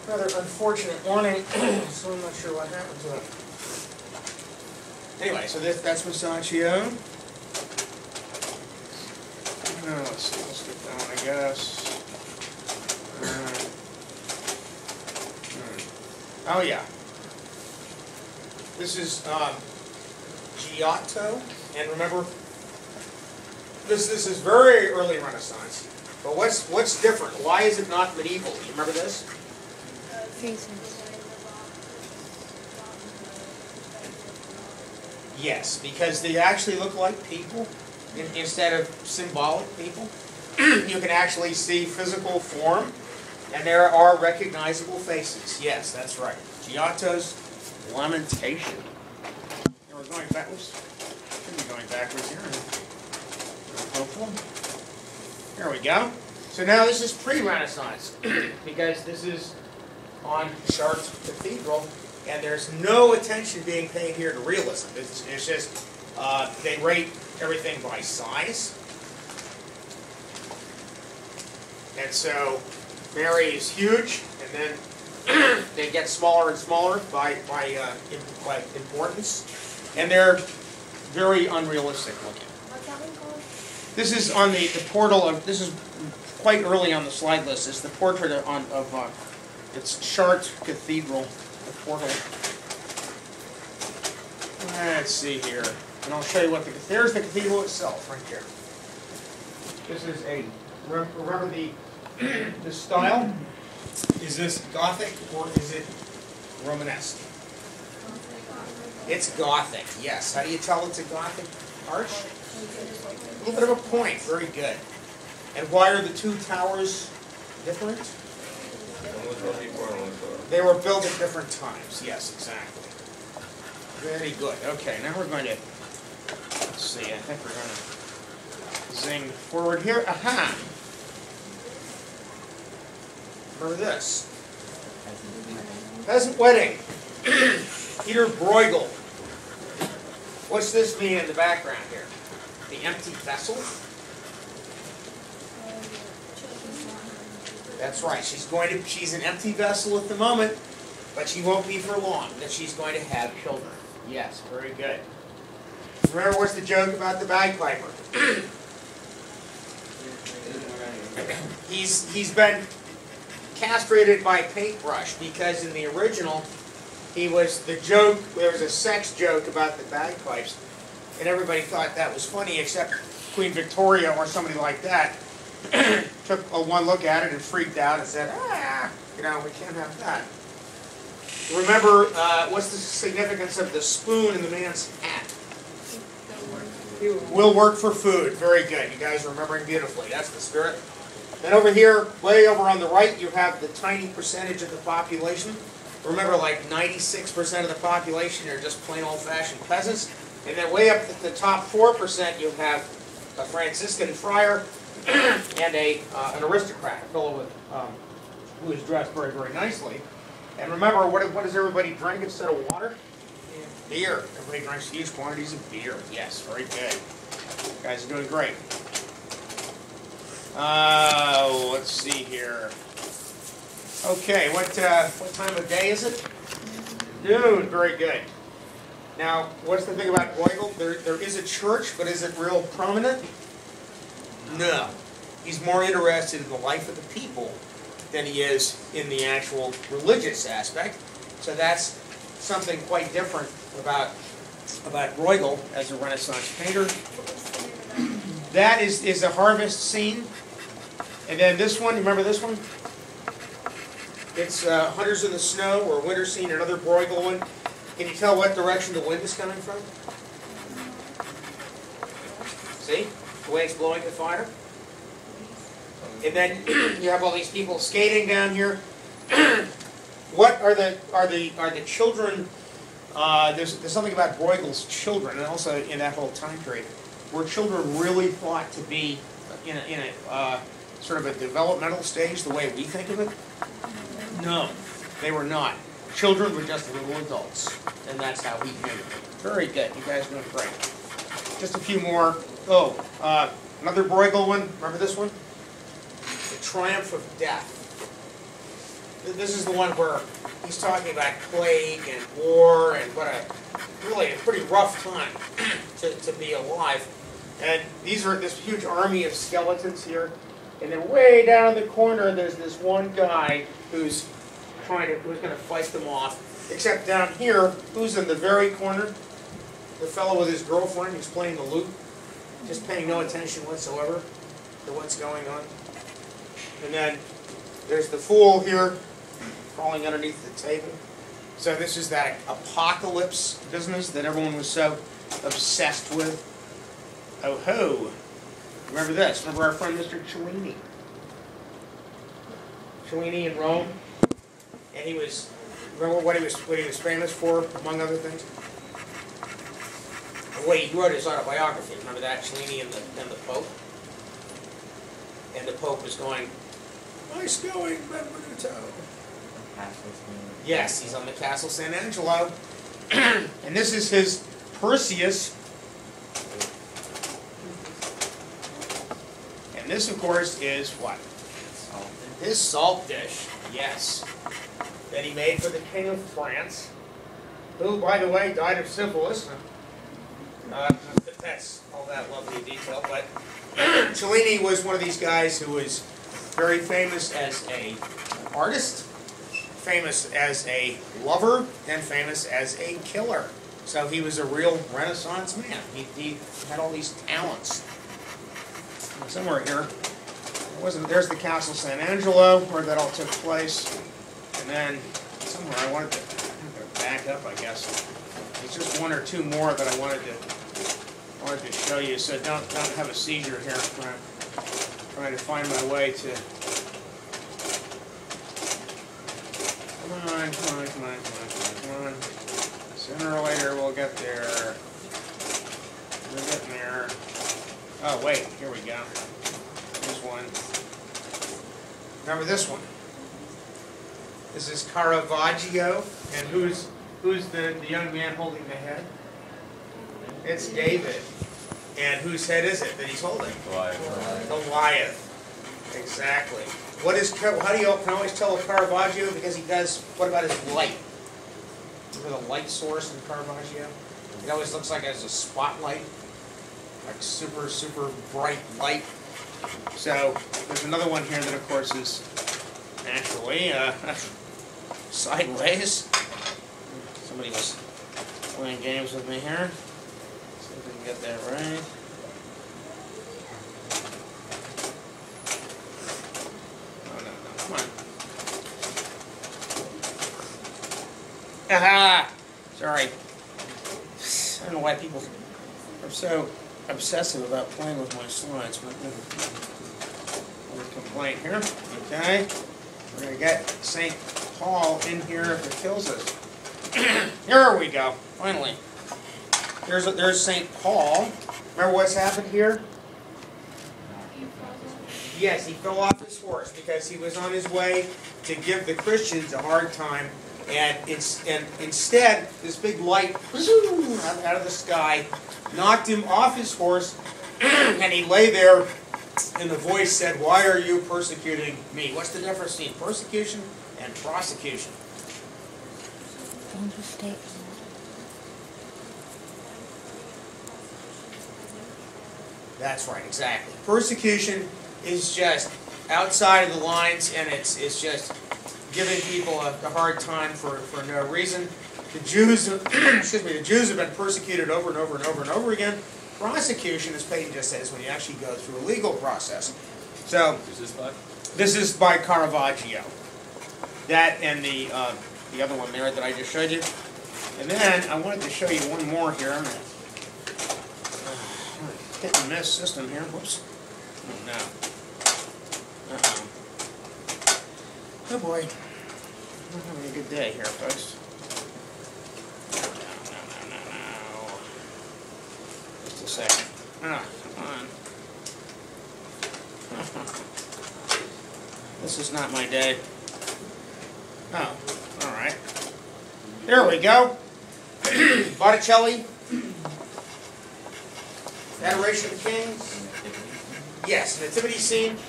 rather unfortunate morning, so I'm not sure what happened to it. Anyway, so that's Masaccio. Let's see, let's get that one, I guess. Oh yeah. This is Giotto, and remember, this is very early Renaissance. But what's different? Why is it not medieval? You remember this? Faces. Yes, because they actually look like people instead of symbolic people. You can actually see physical form, and there are recognizable faces. Yes, that's right. Giotto's Lamentation. And we're going backwards. Should be going backwards here. Hopeful. There we go. So now this is pre-Renaissance because this is on Chartres Cathedral, and there's no attention being paid here to realism. It's just they rate everything by size, and so Mary is huge, and then they get smaller and smaller by importance, and they're very unrealistic looking. What's that one called? This is on the portal of, this is quite early on the slide list. It's the portrait of it's Chartres Cathedral, the portal. Let's see here, and I'll show you what there's the cathedral itself right here. This is remember the style? Is this Gothic or is it Romanesque? It's Gothic, yes. How do you tell it's a Gothic arch? A little bit of a point, very good. And why are the two towers different? They were built at different times, yes, exactly. Very good. Okay, now we're going to, let's see, I think we're going to zing forward here. Aha! Remember this. Peasant Wedding. Peter Bruegel. What's this mean in the background here? The empty vessel? That's right. She's an empty vessel at the moment, but she won't be for long. That she's going to have children. Yes, very good. Remember what's the joke about the bagpiper? He's been castrated by paintbrush because in the original there was a sex joke about the bagpipes, and everybody thought that was funny except Queen Victoria or somebody like that took one look at it and freaked out and said, we can't have that. Remember, what's the significance of the spoon in the man's hat? Will work for food. Very good. You guys are remembering beautifully. That's the spirit. Then over here, way over on the right, you have the tiny percentage of the population. Remember, like 96% of the population are just plain old-fashioned peasants. And then way up at the top 4%, you have a Franciscan friar and an aristocrat, a fellow with, who is dressed very, very nicely. And remember, what does everybody drink instead of water? Beer. Everybody drinks huge quantities of beer. Yes, very good. You guys are doing great. Let's see here. Okay, what time of day is it? Noon. Very good. Now, what's the thing about Bruegel? There is a church, but is it real prominent? No. He's more interested in the life of the people than he is in the actual religious aspect. So that's something quite different about Bruegel as a Renaissance painter. That is a harvest scene. And then this one, remember this one? It's Hunters in the Snow, or Winter Scene, another Bruegel one. Can you tell what direction the wind is coming from? See? The way it's blowing the fire? And then you have all these people skating down here. What are the children? There's something about Bruegel's children, and also in that whole time period, were children really thought to be in a sort of a developmental stage, the way we think of it? No, they were not. Children were just little adults, and that's how he viewed it. Very good. You guys are doing great. Just a few more. Another Bruegel one. Remember this one? The Triumph of Death. This is the one where he's talking about plague and war and what a really a pretty rough time to be alive. And these are this huge army of skeletons here. And then way down in the corner, there's this one guy who's going to fight them off. Except down here, who's in the very corner? The fellow with his girlfriend who's playing the lute, just paying no attention whatsoever to what's going on. And then there's the fool here, crawling underneath the table. So this is that apocalypse business that everyone was so obsessed with. Oh ho! Remember this? Remember our friend Mr. Cellini? Cellini in Rome, and he was. Remember what he was famous for, among other things? Well, he wrote his autobiography. Remember that? Cellini and the Pope? And the Pope was going, "Nice going, Benvenuto." Yes, he's on the Castle San Angelo. And this is his Perseus. And this, of course, is what? His salt dish, yes. That he made for the King of France, who, by the way, died of syphilis. That's all that lovely detail. But Cellini was one of these guys who was very famous as an artist, famous as a lover, and famous as a killer. So he was a real Renaissance man. He had all these talents. Somewhere here, there's the Castle San Angelo, where that all took place. And then somewhere I wanted to back up, I guess. There's just one or two more that I wanted to show you. So don't have a seizure here. I'm trying to find my way to. Come on. Sooner or later we'll get there. We're getting there. Oh wait, here we go. Here's one. Remember this one? This is Caravaggio, and who's the young man holding the head? It's David. And whose head is it that he's holding? Goliath. Exactly. How do you can always tell a Caravaggio? Because he does, what about his light? Remember the light source in Caravaggio? It always looks like it has a spotlight. Like super, super bright light. So, there's another one here that, of course, is naturally sideways. Somebody was playing games with me here. See if we can get that right. No, come on. Aha! Sorry. I don't know why people are so obsessive about playing with my slides, but no complaint here. Okay. We're going to get St. Paul in here if it kills us. Here we go. Finally. There's St. Paul. Remember what's happened here? Yes, he fell off his horse because he was on his way to give the Christians a hard time. And instead, this big light out of the sky knocked him off his horse, and he lay there, and the voice said, "Why are you persecuting me?" What's the difference between persecution and prosecution? Don't you stay. That's right, exactly. Persecution is just outside of the lines, and it's just giving people a hard time for no reason. The Jews, the Jews have been persecuted over and over and over and over again. Prosecution, as Peyton just says, when you actually go through a legal process. So this is by Caravaggio. That and the other one there that I just showed you. And then I wanted to show you one more here. I'm gonna hit and miss system here. Whoops. Oh no. Oh boy. I'm having a good day here, folks. No. Just a second. Come on. This is not my day. Oh, alright. There we go. Botticelli. Adoration of Kings. Yes, nativity scene.